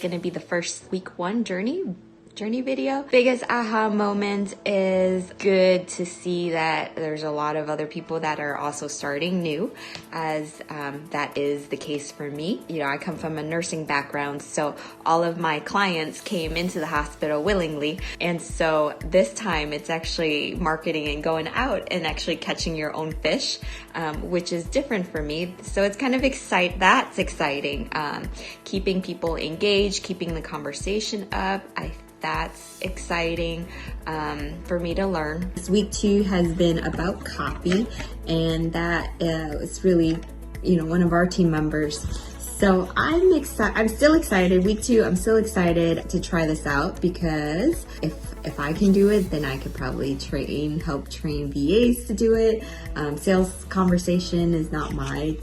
gonna be the first week 1 journey video. Biggest aha moment is good to see that there's a lot of other people that are also starting new, as that is the case for me. You know, I come from a nursing background, so all of my clients came into the hospital willingly, and so this time it's actually marketing and going out and actually catching your own fish, which is different for me. So it's kind of that's exciting. Keeping people engaged, keeping the conversation up. That's exciting for me to learn. This week 2 has been about copy, and that is really, one of our team members. So I'm still excited. Week 2, I'm still excited to try this out, because if I can do it, then I could probably help train VAs to do it. Sales conversation is not my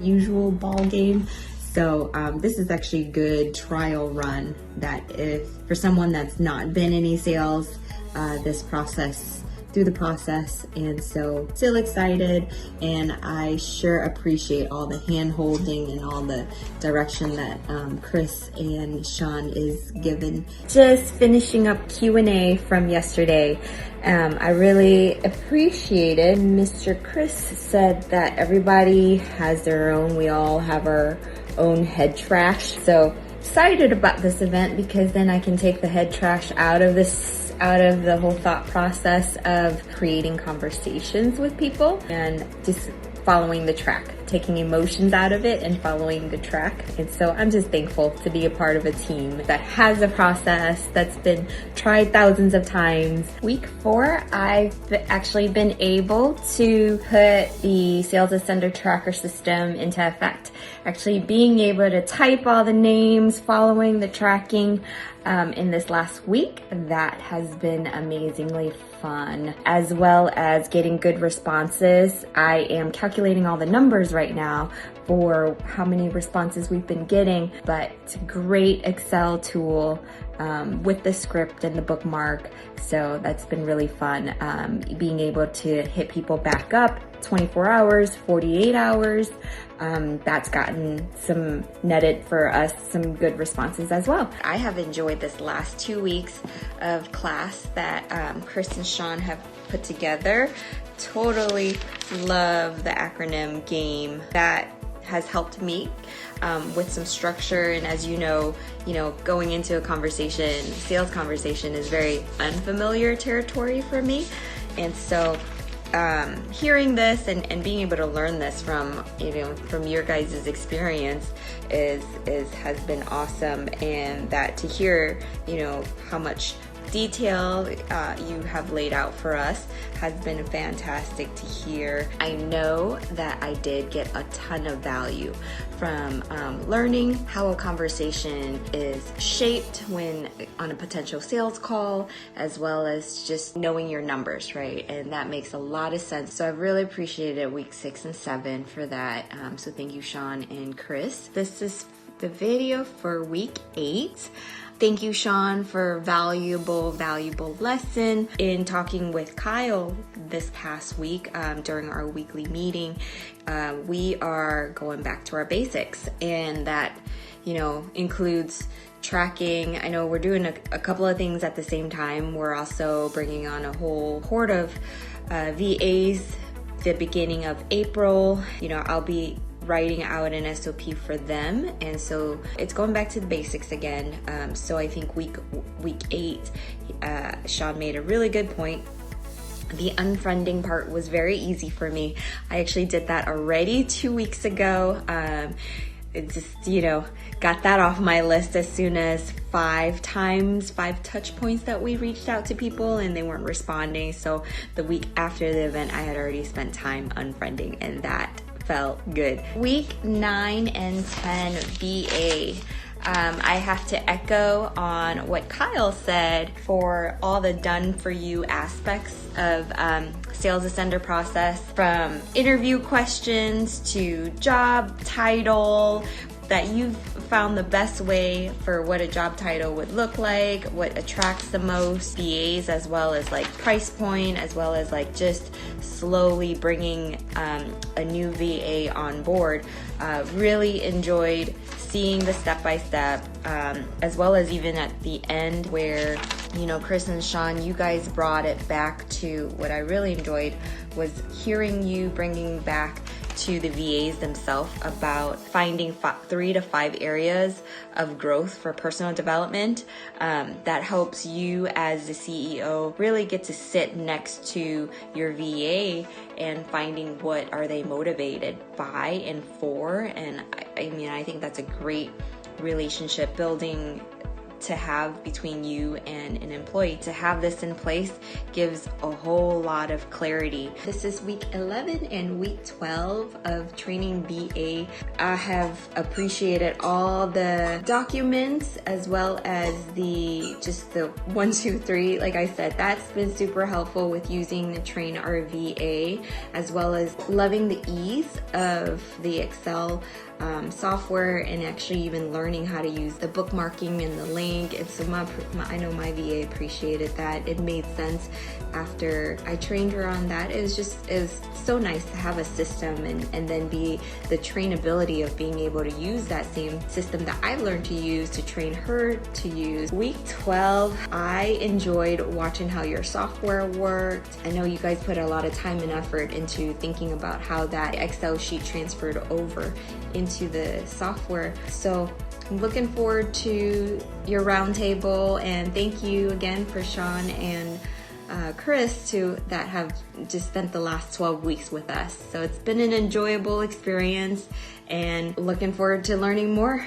usual ball game. So this is actually a good trial run, that if for someone that's not been any sales, through the process. And so still excited, and I sure appreciate all the hand holding and all the direction that Chris and Sean is given. Just finishing up Q&A from yesterday. I really appreciated Mr. Chris said that everybody has their own, we all have our own head trash. So excited about this event, because then I can take the head trash out of the whole thought process of creating conversations with people and just following the track, taking emotions out of it and following the track. And so I'm just thankful to be a part of a team that has a process that's been tried thousands of times. Week 4, I've actually been able to put the Sales Ascender tracker system into effect. Actually being able to type all the names, following the tracking in this last week, that has been amazingly fun, as well as getting good responses. I am calculating all the numbers right now for how many responses we've been getting, but it's a great Excel tool with the script and the bookmark. So that's been really fun, being able to hit people back up 24 hours, 48 hours. That's gotten netted for us some good responses as well. I have enjoyed this last 2 weeks of class that Chris and Sean have put together. Totally love the acronym game. That has helped me with some structure. And as you know, going into a conversation, sales conversation is very unfamiliar territory for me. And so hearing this and being able to learn this from your guys' experience has been awesome. And that to hear, how much detail you have laid out for us has been fantastic to hear. I know that I did get a ton of value from learning how a conversation is shaped when on a potential sales call, as well as just knowing your numbers, right? And that makes a lot of sense. So I've really appreciated week 6 and 7 for that. So thank you, Sean and Chris. This is the video for week 8. Thank you, Sean, for valuable lesson in talking with Kyle this past week during our weekly meeting. We are going back to our basics, and that, includes tracking. I know we're doing a couple of things at the same time. We're also bringing on a whole horde of VAs the beginning of April. I'll be writing out an SOP for them, and so it's going back to the basics again. So I think week 8, Sean made a really good point. The unfriending part was very easy for me. I actually did that already 2 weeks ago. It just, got that off my list as soon as 5 touch points that we reached out to people and they weren't responding. So the week after the event, I had already spent time unfriending, and that felt good. Week 9 and 10 VA. I have to echo on what Kyle said for all the done for you aspects of Sales Ascender process, from interview questions to job title, that you've found the best way for what a job title would look like, what attracts the most VAs, as well as like price point, as well as like just slowly bringing a new VA on board. Really enjoyed seeing the step-by-step, as well as even at the end where, you know, Chris and Sean, you guys brought it back to what I really enjoyed was hearing you bringing back to the VAs themselves about finding 3 to 5 areas of growth for personal development that helps you as the CEO really get to sit next to your VA and finding what are they motivated by and for. And I mean, I think that's a great relationship building to have between you and an employee. To have this in place gives a whole lot of clarity. This is week 11 and week 12 of training VA. I have appreciated all the documents as well as the 1, 2, 3. Like I said, that's been super helpful with using the Train our VA, as well as loving the ease of the Excel software, and actually even learning how to use the bookmarking and the link. And so I know my VA appreciated that. It made sense after I trained her on that. It was so nice to have a system and then be the trainability of being able to use that same system that I learned to use to train her to use. Week 12, I enjoyed watching how your software worked. I know you guys put a lot of time and effort into thinking about how that Excel sheet transferred over into the software. So I'm looking forward to your roundtable, and thank you again for Sean and Chris that have just spent the last 12 weeks with us. So it's been an enjoyable experience and looking forward to learning more.